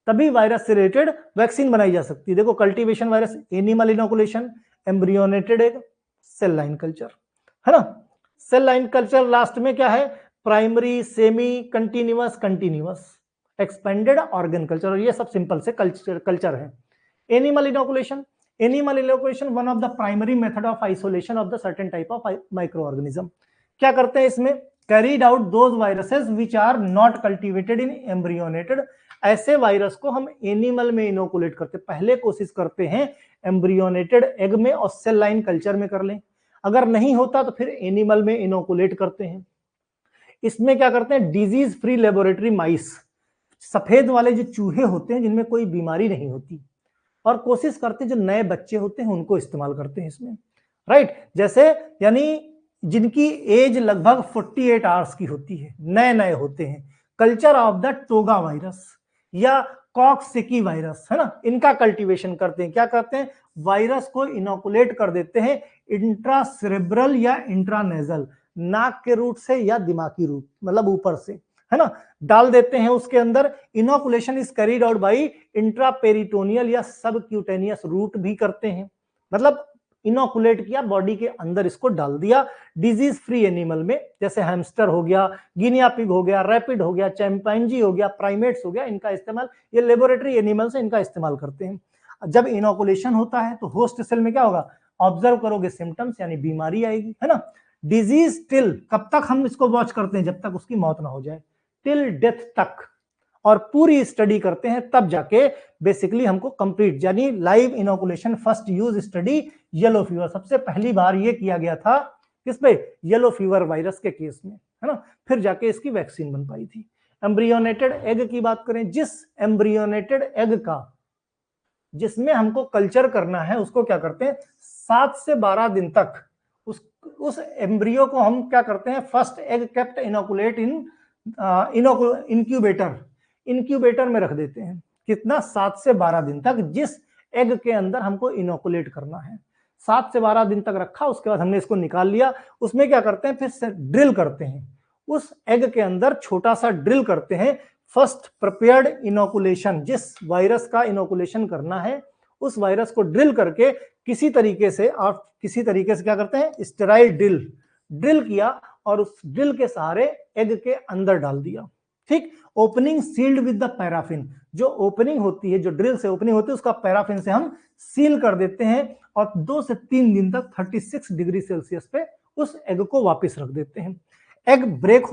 तभी वायरस से रिलेटेड वैक्सीन बनाई जा सकती है। देखो, cultivation virus, animal inoculation, embryonated egg, cell line culture, है ना। सेल लाइन कल्चर लास्ट में क्या है? Primary, semi continuous, continuous, expanded organ culture, और ये सब सिंपल से कल्चर है। Animal inoculation, one of the primary method of isolation of the certain type of micro organism. क्या करते हैं इसमें? Carried out those viruses which are not cultivated in embryonated. ऐसे वायरस को हम एनिमल में इनोकुलेट करते, पहले कोशिश करते हैं एम्ब्रियोनेटेड एग में और सेल लाइन कल्चर में कर लें, अगर नहीं होता तो फिर एनिमल में इनोकुलेट करते हैं। इसमें क्या करते हैं? डिजीज फ्री लेबोरेटरी माइस, सफेद वाले जो चूहे होते हैं जिनमें कोई बीमारी नहीं होती, और कोशिश करते हैं जो नए बच्चे होते हैं उनको इस्तेमाल करते हैं इसमें, राइट। जैसे यानी जिनकी एज लगभग 48 आवर्स की होती है, नए नए होते हैं, culture of the toga virus या कॉक्सिकी वायरस, है ना, इनका कल्टीवेशन करते हैं। क्या करते हैं? वायरस को इनोकुलेट कर देते हैं इंट्रासेरेब्रल या इंट्रानेजल, नाक के रूट से या दिमागी रूट, मतलब ऊपर से, है ना, डाल देते हैं उसके अंदर। Inoculation is carried out by intraperitoneal या सबक्यूटेनियस रूट भी करते हैं, मतलब इनोकुलेट किया, बॉडी के अंदर इसको डाल दिया डिजीज फ्री एनिमल में, जैसे हैमस्टर हो गया, गिनिया पिग हो गया, रैपिड हो गया, चैंपांजी हो गया, प्राइमेट्स हो गया, इनका इस्तेमाल, ये लेबोरेटरी एनिमल्स है, इनका इस्तेमाल करते हैं। जब इनोकुलेशन होता है तो होस्ट सेल में क्या होगा? ऑब्जर्व करोगे सिम्टम्स, यानी बीमारी आएगी, है ना। डिजीज टिल, कब तक हम इसको वॉच करते हैं? जब तक उसकी मौत ना हो जाए, टिल डेथ तक, और पूरी स्टडी करते हैं, तब जाके बेसिकली हमको कंप्लीट, यानी live inoculation first use study yellow fever, सबसे पहली बार ये किया गया था किस पे? येलो फीवर वायरस के केस में, है ना, फिर जाके इसकी वैक्सीन बन पाई थी। एम्ब्रियोनेटेड एग की बात करें, जिस एम्ब्रियोनेटेड एग का जिसमें हमको कल्चर करना है उसको क्या करते हैं? 7 से 12 दिन तक उस एम्ब्रियो को हम क्या करते हैं? फर्स्ट एग केप्ट इनोकुलेट इन इंक्यूबेटर में रख देते हैं। कितना? 7 से 12 दिन तक, जिस एग के अंदर हमको इनोकुलेट करना है। 7 से 12 दिन तक रखा, उसके बाद हमने इसको निकाल लिया। उसमें क्या करते हैं? फिर से ड्रिल करते हैं, उस एग के अंदर छोटा सा ड्रिल करते हैं। फर्स्ट प्रिपेयर्ड इनोकुलेशन, जिस वायरस का इनोकुलेशन करना है उस वायरस को ड्रिल करके किसी तरीके से क्या करते हैं? स्टेराइल ड्रिल किया और उस ड्रिल के सहारे एग के अंदर डाल दिया, ठीक। Opening sealed with the paraffin, जो ओपनिंग होती है, जो ड्रिल से ओपनिंग होती है, उसका पैराफिन से हम सील कर देते हैं और 2 से 3 दिन तक 36 डिग्री सेल्सियस पे उस एग को वापस रख देते हैं। एग ब्रेक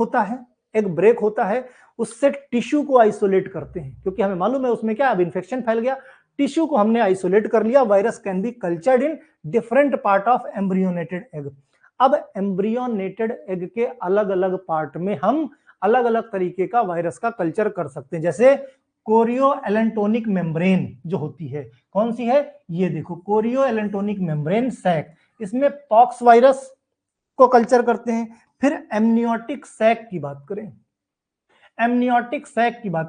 होता है, उससे टिश्यू को आइसोलेट करते हैं, क्योंकि हमें मालूम है उसमें क्या, अब इन्फेक्शन फैल गया, टिश्यू को हमने आइसोलेट कर लिया। Virus can be cultured in different part of embryonated egg. अब एम्ब्रियोनेटेड एग के अलग अलग पार्ट में हम अलग अलग तरीके का वायरस का कल्चर कर सकते हैं, जैसे कोरियो एलेंटोनिक मेम्ब्रेन जो होती है, कौन सी है? ये देखो, कोरियो एलेंटोनिक मेम्ब्रेन सैक, इसमें पॉक्स वायरस को कल्चर करते हैं। फिर एमनियोटिक सैक की बात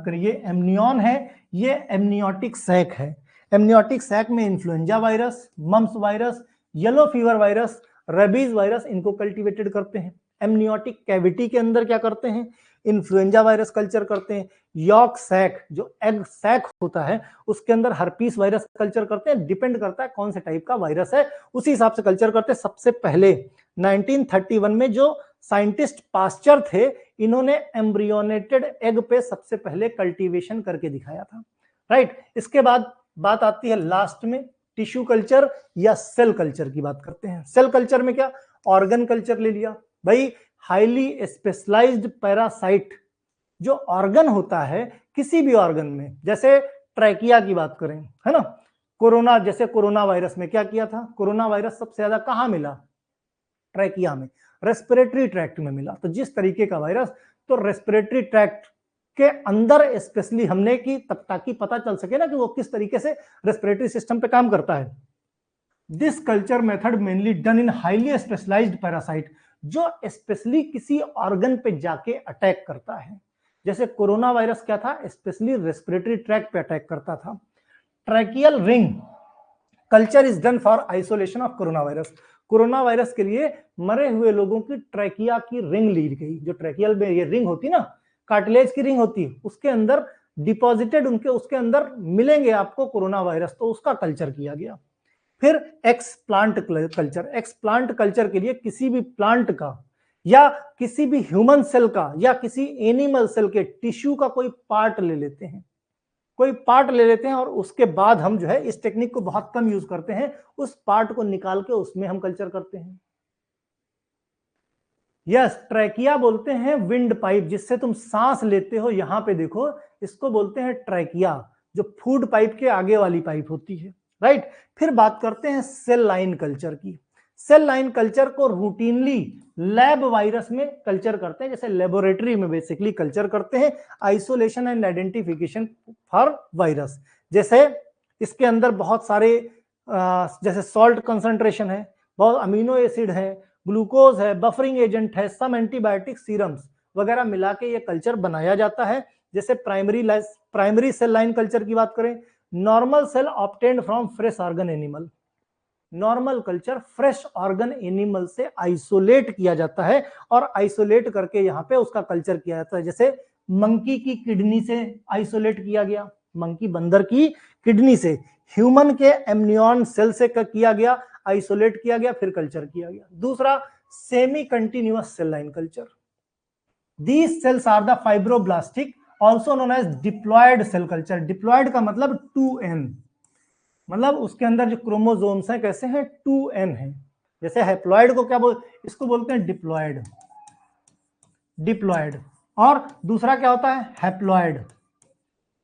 करें, ये एमनियन है, ये एमनियोटिक सैक है। एमनियोटिक सैक में influenza virus, mumps virus, yellow fever virus, rabies virus, इनको कल्टीवेटेड करते हैं। एमनियोटिक कैविटी के अंदर क्या करते हैं? इन्फ्लुएंजा वायरस कल्चर करते हैं। यॉर्क सैक, जो एग सैक होता है, उसके अंदर हर्पीस वायरस कल्चर करते हैं। डिपेंड करता है कौन से टाइप का वायरस है, उसी हिसाब से कल्चर करते हैं। सबसे पहले 1931 में जो साइंटिस्ट पास्चर थे, इन्होंने एम्ब्रियोनेटेड एग पे सबसे पहले कल्टीवेशन करके दिखाया था, राइट। इसके बाद बात आती है लास्ट में टिश्यू कल्चर या सेल कल्चर की बात करते हैं। सेल कल्चर में क्या? ऑर्गन कल्चर ले लिया भाई, हाईली स्पेशलाइज्ड पैरासाइट जो ऑर्गन होता है किसी भी ऑर्गन में, जैसे ट्रैकिया की बात करें, है ना, कोरोना, जैसे कोरोना वायरस में क्या किया था, कोरोना वायरस सबसे ज्यादा कहां मिला, ट्रैकिया में, रेस्पिरेटरी ट्रैक्ट में मिला। तो जिस तरीके का वायरस, तो रेस्पिरेटरी ट्रैक्ट के अंदर स्पेशली हमने की, तब ताकि पता चल सके ना कि वो किस तरीके से रेस्पिरेटरी सिस्टम पे काम करता है। This culture method mainly done in highly specialised parasite, जो स्पेशली किसी ऑर्गन पे जाके अटैक करता है। जैसे कोरोना वायरस क्या था, स्पेशली रेस्पिरेटरी ट्रैक्ट पे अटैक करता था। Tracheal ring culture is done for isolation of corona virus. Corona virus के लिए मरे हुए लोगों की ट्रैकिया की रिंग ली गई। जो ट्रैकियल में ये रिंग होती ना, कार्टिलेज की रिंग होती है, उसके अंदर डिपॉजिटेड उनके उसके अंदर मिलेंगे आपको कोरोना वायरस, तो उसका कल्चर किया गया। फिर एक्सप्लांट कल्चर, एक्सप्लांट कल्चर के लिए किसी भी प्लांट का या किसी भी ह्यूमन सेल का या किसी एनिमल सेल के टिश्यू का कोई पार्ट ले लेते हैं, कोई पार्ट ले लेते हैं और उसके बाद हम जो है इस टेक्निक को बहुत कम यूज करते हैं, उस पार्ट को निकाल के उसमें हम कल्चर करते हैं। यस, ट्रैकिया बोलते हैं विंड पाइप, जिससे तुम सांस लेते हो, यहां पे देखो इसको बोलते हैं ट्रैकिया, जो फूड पाइप के आगे वाली पाइप होती है, राइट। फिर बात करते हैं सेल लाइन कल्चर की। सेल लाइन कल्चर को रूटीनली लैब वायरस में कल्चर करते हैं, जैसे लेबोरेटरी में बेसिकली कल्चर करते हैं, isolation and identification for virus. जैसे इसके अंदर बहुत सारे जैसे सॉल्ट कंसंट्रेशन है, बहुत अमीनो एसिड है, ग्लूकोज है, बफरिंग एजेंट है, सम एंटीबायोटिक सीरम्स वगैरह मिला के ये कल्चर बनाया जाता है। जैसे प्राइमरी सेल लाइन कल्चर की बात करें, normal cell obtained from fresh organ animal, normal culture fresh organ animal से आइसोलेट किया जाता है और आइसोलेट करके यहाँ पे उसका कल्चर किया जाता है। जैसे मंकी की किडनी से आइसोलेट किया गया, मंकी बंदर की किडनी से, ह्यूमन के एमनियन सेल से किया गया, आइसोलेट किया गया, फिर कल्चर किया गया। दूसरा, semi continuous cell line culture. These cells are the fibroblastic also known as diploid cell culture. Diploid का मतलब 2n, मतलब उसके अंदर जो क्रोमोसोम्स हैं कैसे हैं, 2n है। जैसे हैप्लॉयड को क्या इसको बोलते हैं डिप्लॉयड, डिप्लॉयड। और दूसरा क्या होता है, हैप्लॉयड।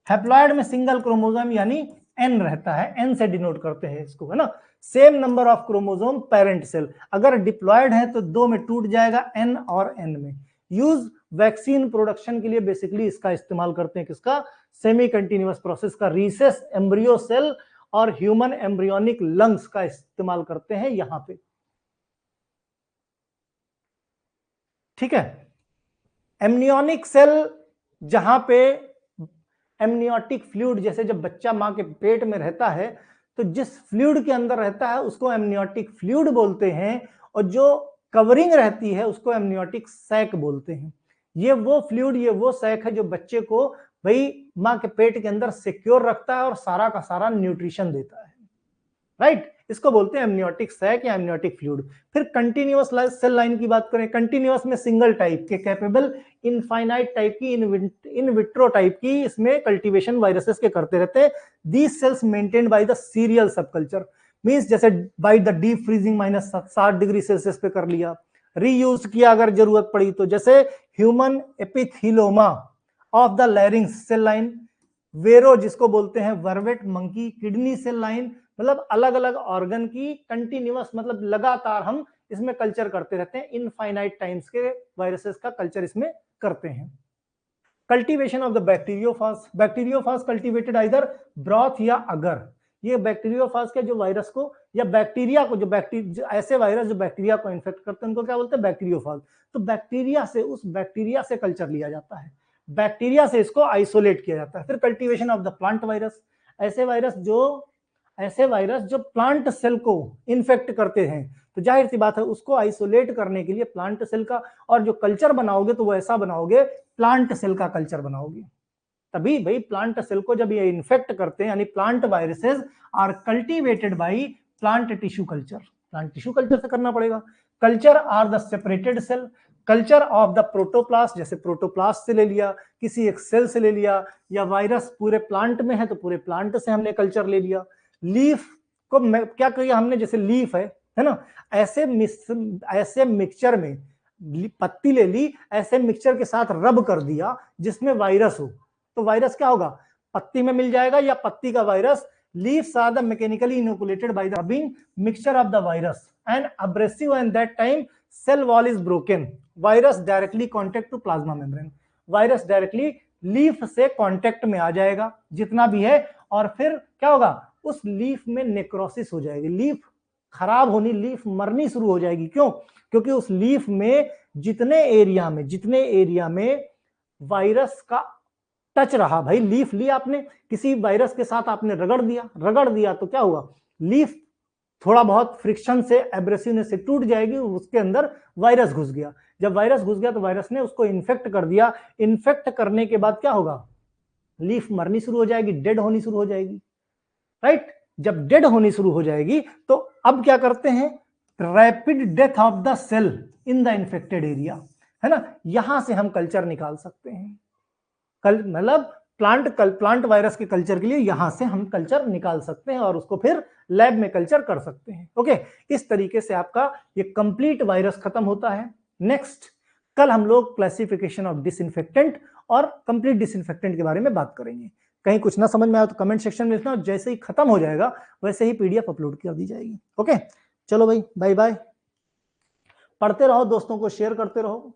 हैप्लॉयड में सिंगल क्रोमोसोम यानी n रहता है, n से डिनोट करते हैं इसको, है ना। Same number of chromosome parent cell. अगर डिप्लॉयड है तो 2 में टूट जाएगा, n और n में। यूज वैक्सीन प्रोडक्शन के लिए बेसिकली इसका इस्तेमाल करते हैं, किसका, सेमी कंटिन्यूअस प्रोसेस का। रीसेस एम्ब्रियो सेल और ह्यूमन एम्ब्रियोनिक लंग्स का इस्तेमाल करते हैं यहां पे, ठीक है। एमनियोनिक सेल, जहां पे एमनियोटिक फ्लूइड, जैसे जब बच्चा मां के पेट में रहता है तो जिस फ्लूइड के अंदर रहता है उसको एमनियोटिक फ्लूइड बोलते हैं, और जो कवरिंग रहती है उसको एमनियोटिक सैक बोलते हैं। ये वो फ्लूइड, ये वो सैक है जो बच्चे को भाई मां के पेट के अंदर सिक्योर रखता है और सारा का सारा न्यूट्रिशन देता है, राइट। इसको बोलते हैं एमनियोटिक सैक या एमनियोटिक फ्लूइड। फिर कंटिन्यूअस सेल लाइन की बात करें, कंटिन्यूअस में सिंगल टाइप के, कैपेबल इनफाइनाइट टाइप की, इन विट्रो टाइप की, इसमें कल्टीवेशन वायरसेस के करते रहते हैं। These cells maintained by the serial सब कल्चर, मींस जैसे by the deep freezing -60 degree Celsius पे कर लिया, रीयूज किया अगर जरूरत पड़ी तो। जैसे human epithelioma of the larynx cell line, Vero जिसको बोलते हैं vervet monkey kidney cell line, मतलब अलग अलग ऑर्गन की कंटिन्यूअस, मतलब लगातार हम इसमें कल्चर करते रहते हैं। इनफाइनाइट टाइम्स के वायरसेस का कल्चर इसमें करते हैं। Cultivation of the bacteriophage, bacteriophage cultivated either broth या अगर। ये बैक्टीरियोफाज के जो वायरस को या बैक्टीरिया को, जो ऐसे वायरस जो बैक्टीरिया को इन्फेक्ट करते हैं उनको क्या बोलते हैं, बैक्टीरियोफाज। तो बैक्टीरिया से, उस बैक्टीरिया से कल्चर लिया जाता है, बैक्टीरिया से इसको आइसोलेट किया जाता है। फिर cultivation of the plant virus, ऐसे वायरस जो प्लांट सेल को इन्फेक्ट करते हैं, तो जाहिर सी बात है उसको आइसोलेट करने के लिए प्लांट सेल का, और जो कल्चर बनाओगे तो वो ऐसा बनाओगे, प्लांट सेल का कल्चर बनाओगे। तभी भाई प्लांट सेल को जब ये इन्फेक्ट करते हैं, यानी plant viruses are cultivated by plant tissue culture, plant tissue culture से करना पड़ेगा। Culture are the separated cell, culture of the protoplast, जैसे प्रोटोप्लास्ट से ले लिया, किसी एक सेल से ले लिया, या वायरस पूरे प्लांट में है तो पूरे प्लांट से हमने कल्चर ले लिया। लीफ को क्या किया हमने, जैसे लीफ है ना, ऐसे मिक्सचर में पत्ती ले ली, ऐसे मिक्सचर के साथ रब कर दिया जिसमें वायरस हो, तो वायरस क्या होगा, पत्ती में मिल जाएगा, या पत्ती का virus leaves are the mechanically inoculated by the being mixture of the virus and abrasive and that time cell wall is broken, virus directly contact to plasma membrane, virus directly leaf से contact में आ जाएगा जितना भी है, और फिर क्या होगा, उस लीफ में नेक्रोसिस हो जाएगी, लीफ खराब होनी, लीफ मरनी शुरू हो जाएगी। क्यों? क्योंकि उस लीफ में जितने एरिया में वायरस का टच रहा, भाई लीफ ली आपने, किसी वायरस के साथ आपने रगड़ दिया तो क्या हुआ, लीफ थोड़ा बहुत फ्रिक्शन से, एब्रेसिवनेस से टूट जाएगी, उसके अंदर वायरस घुस गया, जब वायरस घुस गया तो वायरस ने उसको इन्फेक्ट कर दिया, इन्फेक्ट करने के बाद क्या होगा, लीफ मरनी शुरू हो जाएगी, डेड होनी शुरू हो जाएगी, राइट। जब डेड होनी शुरू हो जाएगी तो अब क्या करते हैं, rapid death of the cell in the infected area, है ना, यहां से हम कल्चर निकाल सकते हैं, मतलब प्लांट वायरस के कल्चर के लिए यहां से हम कल्चर निकाल सकते हैं और उसको फिर लैब में कल्चर कर सकते हैं। ओके, इस तरीके से आपका ये कंप्लीट वायरस खत्म होता है। नेक्स्ट, कल हम लोग क्लासिफिकेशन ऑफ डिसइंफेक्टेंट और कंप्लीट डिसइंफेक्टेंट के बारे में बात करेंगे। कहीं कुछ ना समझ में आया तो कमेंट सेक्शन में लिखना, जैसे ही खत्म हो जाएगा वैसे ही पीडीएफ अपलोड कर दी जाएगी। ओके, चलो भाई, बाय बाय, पढ़ते रहो, दोस्तों को शेयर करते रहो।